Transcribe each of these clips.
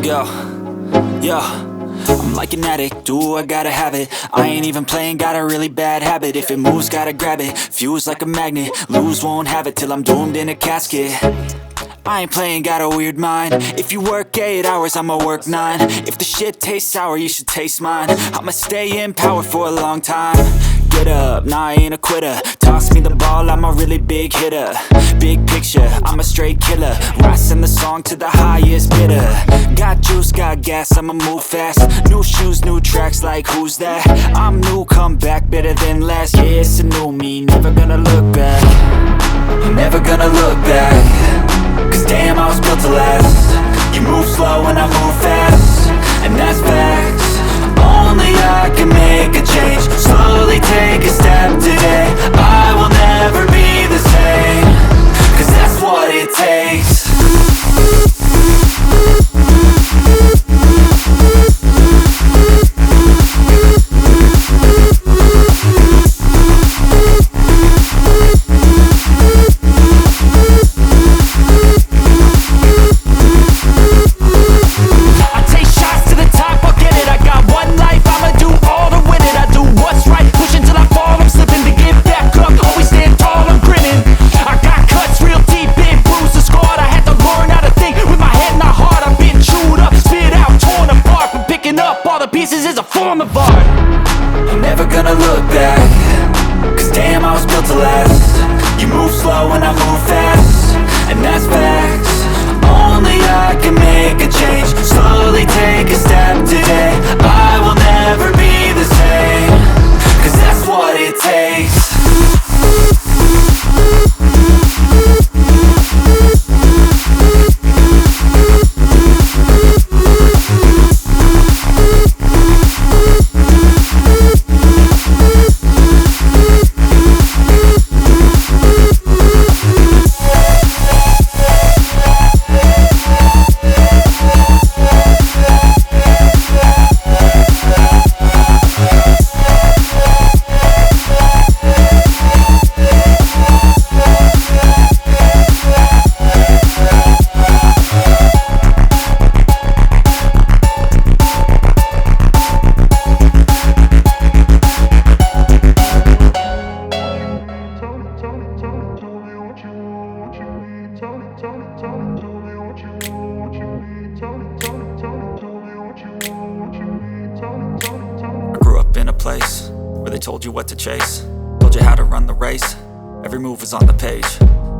go. Yo, I'm like an addict, do I gotta have it. I ain't even playing, got a really bad habit. If it moves, gotta grab it, fuse like a magnet. Lose, won't have it till I'm doomed in a casket. I ain't playing, got a weird mind. If you work 8 hours, I'ma work 9. If the shit tastes sour, you should taste mine. I'ma stay in power for a long time. Get up, nah, I ain't a quitter. Toss me the ball, I'm a really big hitter. Big picture, I'm a straight killer. Rising the song to the highest bidder. Got juice, got gas, I'ma move fast. New shoes, new tracks, like who's that? I'm new, come back, better than last. Yeah, it's a new me, never gonna look back. Never gonna look back. Cause damn, I was built to last. You move slow and I move fast, and that's facts. Only I can make a change. Slowly take a step today. I will never be the same. Cause that's what it takes. Pieces is a form of art. I'm never gonna look back. Cause damn, I was built to last. You move slow and I move fast, and that's facts. Only I can make a change. Slowly take a step today. I will never be the same. Cause that's what it takes. I grew up in a place where they told you what to chase, told you how to run the race. Every move was on the page,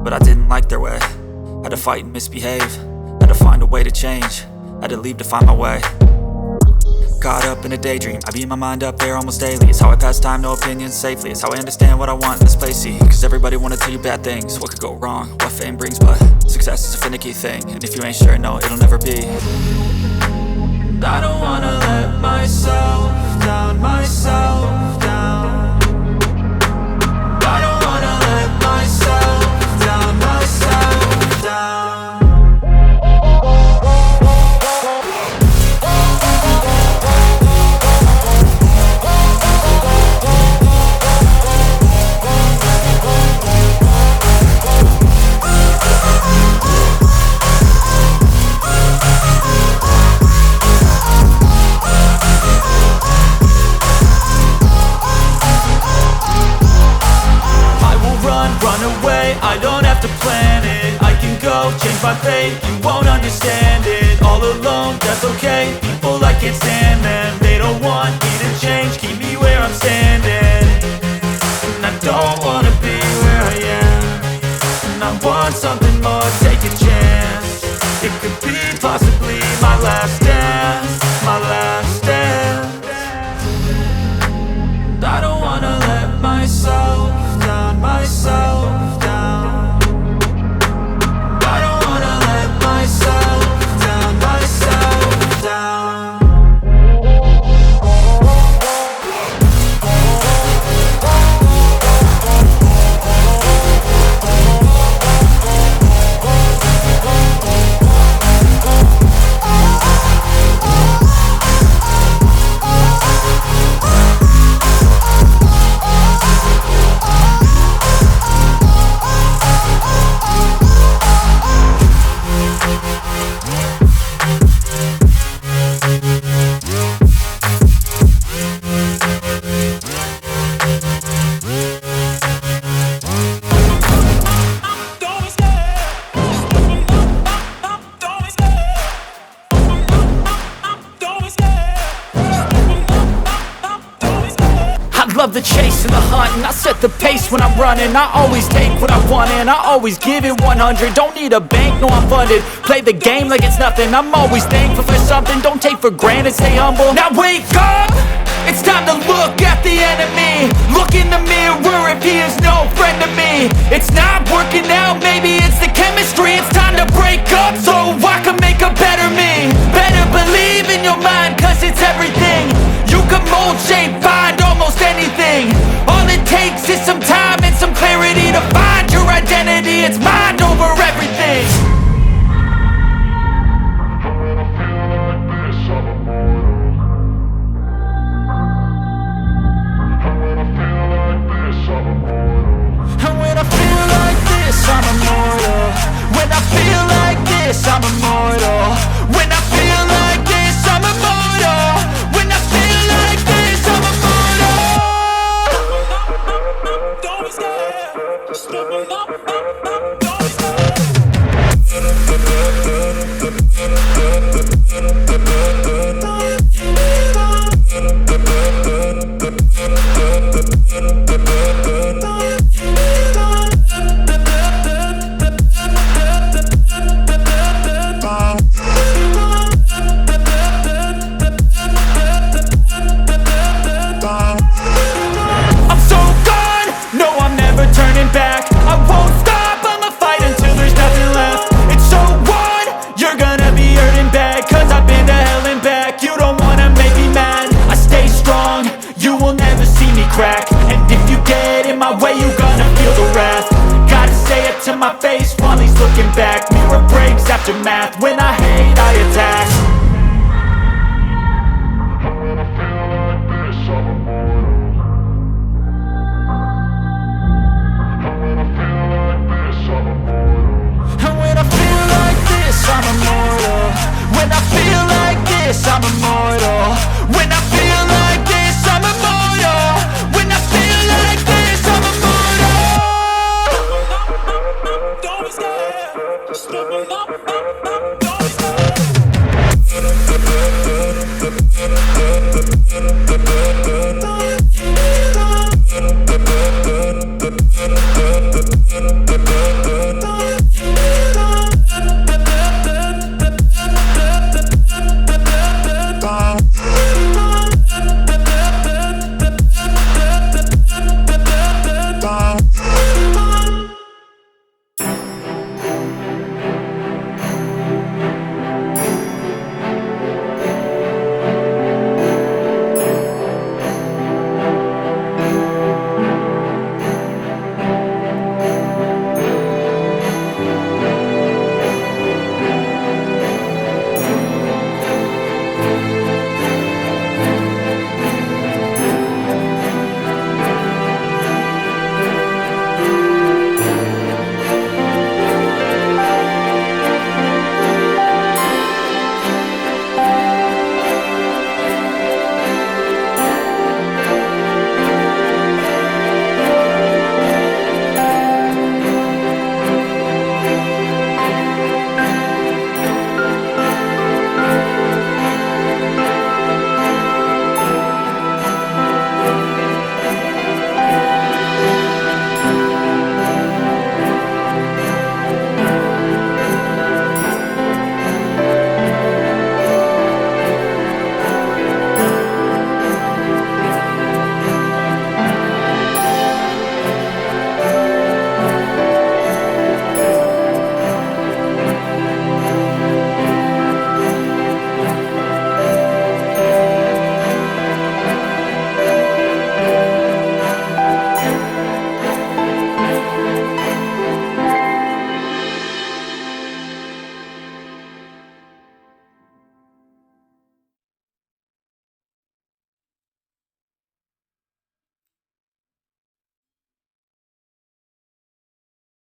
but I didn't like their way. Had to fight and misbehave, had to find a way to change, had to leave to find my way. Caught up in a daydream, I beat my mind up there almost daily. It's how I pass time, no opinions safely. It's how I understand what I want in this place, see. Cause everybody wanna tell you bad things, what could go wrong, what fame brings. But success is a finicky thing, and if you ain't sure, no, it'll never be. I don't wanna let myself down, myself down. I don't wanna let myself down, myself down. I don't have to plan it, I can go change my fate. You won't understand it, all alone, that's okay. People, I can't stand them, they don't want me to change. Keep me where I'm standing, and I don't wanna be where I am. And I want something more, take a chance. It could be possibly my last dance, my last dance. I don't wanna let myself down, myself down. the pace when I'm running. I always take what I want and I always give it 100. Don't need a bank, no I'm funded. Play the game like it's nothing. I'm always thankful for something. Don't take for granted, stay humble. Now wake up! It's time to look at the enemy. Look in the mirror if he is no friend to me. It's not working out, maybe it's the chemistry. It's time to break up so I can make a better me. Better believe in your mind, cause it's everything. You can mold, shape, find almost anything. All it takes is some time and some clarity to find your identity. It's mind over everything. And when I feel like this, I'm immortal. When I feel like this, I'm immortal. When I feel like this, I'm immortal. When I feel like this, I'm immortal. Don't be scared. Just double up. Don't be scared. And if you get in my way, you gonna feel the wrath. Gotta say it to my face while he's looking back. Mirror breaks after math. When I hate, I attack. And when I feel like this, I'm immortal. And when I feel like this, I'm immortal. And when I feel like this, I'm immortal. When I feel like this, I'm immortal. When I feel like this, I'm immortal. When I feel like this, I'm immortal. Don't be scared. Just double up. Don't be scared.